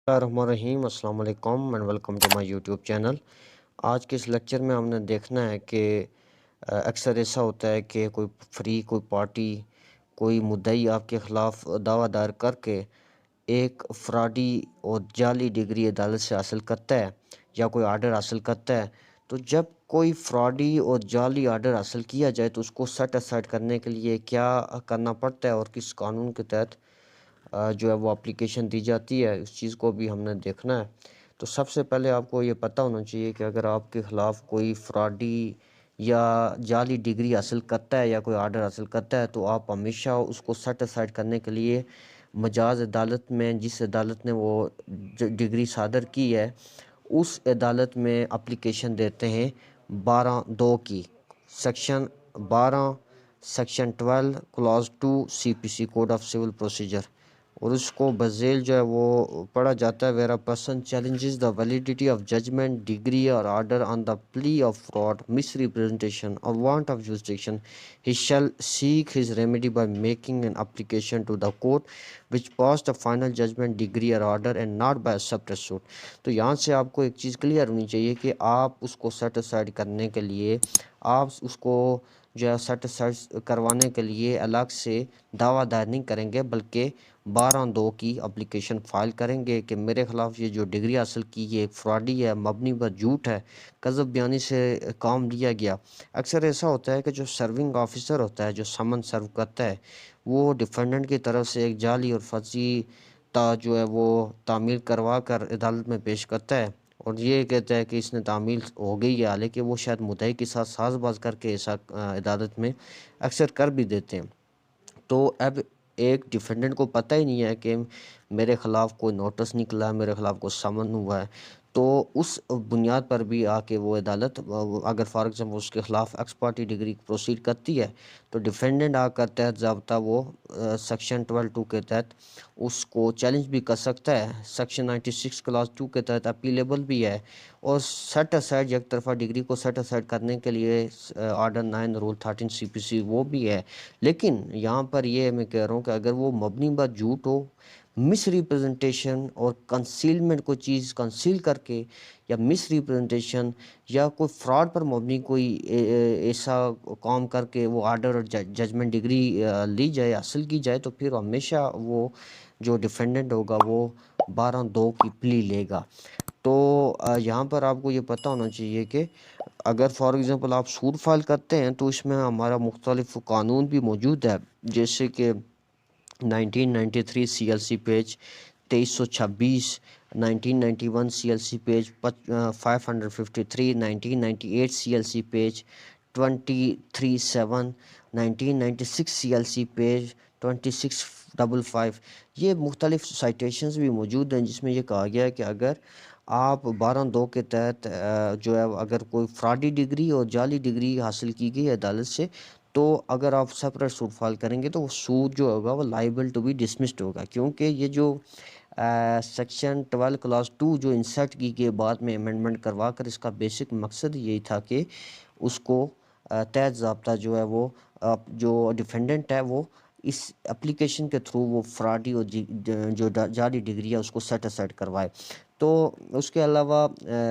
الرحمن السلام علیکم and welcome to my YouTube channel. آج کے اس لیکچر میں ہم نے دیکھنا ہے کہ اکثر ایسا ہوتا ہے کہ کوئی فریق، کوئی پارٹی، کوئی مدعی آپ کے خلاف دعویٰ دائر کر کے ایک فراڈی اور جعلی ڈگری عدالت سے حاصل کرتا ہے یا کوئی آرڈر حاصل کرتا ہے۔ تو جب کوئی فراڈی اور جعلی آرڈر حاصل کیا جائے تو اس کو سیٹ اسائڈ کرنے کے لیے کیا کرنا پڑتا ہے اور کس قانون کے تحت جو ہے وہ اپلیکیشن دی جاتی ہے، اس چیز کو بھی ہم نے دیکھنا ہے۔ تو سب سے پہلے آپ کو یہ پتہ ہونا چاہیے کہ اگر آپ کے خلاف کوئی فراڈی یا جعلی ڈگری حاصل کرتا ہے یا کوئی آرڈر حاصل کرتا ہے تو آپ ہمیشہ اس کو سیٹ اسائڈ کرنے کے لیے مجاز عدالت میں، جس عدالت نے وہ ڈگری صادر کی ہے، اس عدالت میں اپلیکیشن دیتے ہیں 12(2) کی، section 12 section 12 clause 2 CPC code of civil procedure, اور اس کو بذیل جو ہے وہ پڑھا جاتا ہے: where a person challenges the validity of judgment, decree or order on the plea of fraud, misrepresentation or want of jurisdiction, he shall seek his remedy by making an application to the court which passed the final judgment, decree or order and not by separate suit. تو یہاں سے آپ کو ایک چیز clear ہونی چاہیے کہ آپ اس کو سیٹ اسائڈ کرنے کے لیے، آپ اس کو جو ہے سیٹ اسائڈ کروانے کے لیے الگ سے دعویٰ دائر نہیں کریں گے، بلکہ 12(2) کی اپلیکیشن فائل کریں گے کہ میرے خلاف یہ جو ڈگری حاصل کی یہ ایک فراڈی ہے، مبنی پر جھوٹ ہے، کذب بیانی سے کام لیا گیا۔ اکثر ایسا ہوتا ہے کہ جو سرونگ آفیسر ہوتا ہے، جو سمن سرو کرتا ہے، وہ ڈیفینڈنٹ کی طرف سے ایک جعلی اور فرضی جو ہے وہ تعمیل کروا کر عدالت میں پیش کرتا ہے اور یہ کہتا ہے کہ اس نے تعمیل ہو گئی ہے، حالانکہ وہ شاید مدعی کے ساتھ ساز باز کر کے ایسا عدالت میں اکثر کر بھی دیتے ہیں۔ تو اب ایک ڈیفینڈنٹ کو پتہ ہی نہیں ہے کہ میرے خلاف کوئی نوٹس نکلا ہے، میرے خلاف کوئی سمن ہوا ہے، تو اس بنیاد پر بھی آ کے وہ عدالت اگر فار ایگزامپل اس کے خلاف ایکس پارٹی ڈگری پروسیڈ کرتی ہے تو ڈیفینڈنٹ آ کر تحت ضابطہ وہ سیکشن 12(2) کے تحت اس کو چیلنج بھی کر سکتا ہے، سیکشن 96 کلاس 2 کے تحت اپیلیبل بھی ہے، اور سیٹ اسائڈ یک طرفہ ڈگری کو سیٹ اسائڈ کرنے کے لیے آرڈر 9 رول 13 CPC وہ بھی ہے۔ لیکن یہاں پر یہ میں کہہ رہا ہوں کہ اگر وہ مبنی بر جھوٹ ہو، مس ریپرزنٹیشن اور کنسیلمنٹ، کوئی چیز کنسیل کر کے یا مس ریپرزنٹیشن یا کوئی فراڈ پر مبنی کوئی ایسا کام کر کے وہ آرڈر اور ججمنٹ ڈگری لی جائے، حاصل کی جائے، تو پھر ہمیشہ وہ جو ڈیفینڈنٹ ہوگا وہ 12(2) کی پلی لے گا۔ تو یہاں پر آپ کو یہ پتہ ہونا چاہیے کہ اگر فار ایگزامپل آپ سوٹ فائل کرتے ہیں تو اس میں ہمارا مختلف قانون بھی موجود ہے، جیسے کہ 1993 CLC page 2326، 1991 CLC page 553، 1998 CLC page 237، 1996 CLC page 2655۔ یہ مختلف سائٹیشنز بھی موجود ہیں جس میں یہ کہا گیا ہے کہ اگر آپ 12(2) کے تحت جو ہے اگر کوئی فراڈی ڈگری اور جعلی ڈگری حاصل کی گئی ہے عدالت سے، تو اگر آپ سپریٹ سوٹ فائل کریں گے تو وہ سوٹ جو ہوگا وہ لائبل ٹو بی ڈسمسڈ ہوگا، کیونکہ یہ جو سیکشن 12 کلاس 2 جو انسرٹ کی گئی بعد میں امینڈمنٹ کروا کر، اس کا بیسک مقصد یہی تھا کہ اس کو تحت ضابطہ جو ہے وہ جو ڈیفینڈنٹ ہے وہ اس اپلیکیشن کے تھرو وہ فراڈی اور جو جعلی ڈگری ہے اس کو سیٹ اسائڈ کروائے۔ تو اس کے علاوہ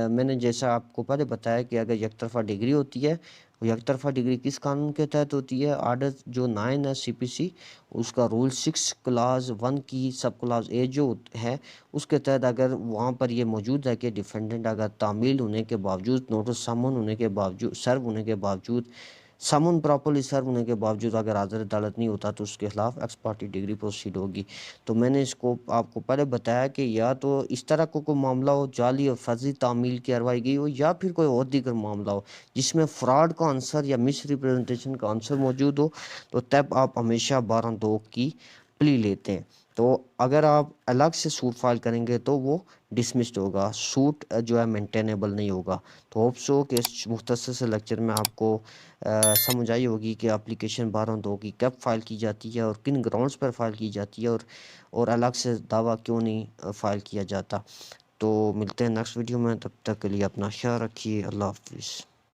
میں نے جیسا آپ کو پہلے بتایا کہ اگر یک طرفہ ڈگری ہوتی ہے، یک طرفہ ڈگری کس قانون کے تحت ہوتی ہے؟ آرڈر جو 9 ہے CPC، اس کا رول 6 کلاز 1 کی سب کلاز A جو ہے اس کے تحت اگر وہاں پر یہ موجود ہے کہ ڈیفینڈنٹ اگر تعمیل ہونے کے باوجود، نوٹس سمن ہونے کے باوجود، سرو ہونے کے باوجود، سمن پراپرلی سرو ہونے کے باوجود اگر حاضر عدالت نہیں ہوتا تو اس کے خلاف ایکس پارٹی ڈگری پروسیڈ ہوگی۔ تو میں نے اس کو آپ کو پہلے بتایا کہ یا تو اس طرح کو کوئی معاملہ ہو، جعلی اور فرضی تعمیل کروائی گئی ہو، یا پھر کوئی اور دیگر معاملہ ہو جس میں فراڈ کا عنصر یا مس ریپرزنٹیشن کا عنصر موجود ہو، تو تب آپ ہمیشہ 12(2) کی پلی لیتے ہیں۔ تو اگر آپ الگ سے سوٹ فائل کریں گے تو وہ ڈسمسڈ ہوگا، سوٹ جو ہے مینٹینیبل نہیں ہوگا۔ تو ہوپ سو کہ اس مختصر سے لیکچر میں آپ کو سمجھ آئی ہوگی کہ اپلیکیشن 12(2) کی کب فائل کی جاتی ہے اور کن گراؤنڈز پر فائل کی جاتی ہے، اور الگ سے دعویٰ کیوں نہیں فائل کیا جاتا۔ تو ملتے ہیں نیکسٹ ویڈیو میں، تب تک کے لیے اپنا خیال رکھیے، اللہ حافظ۔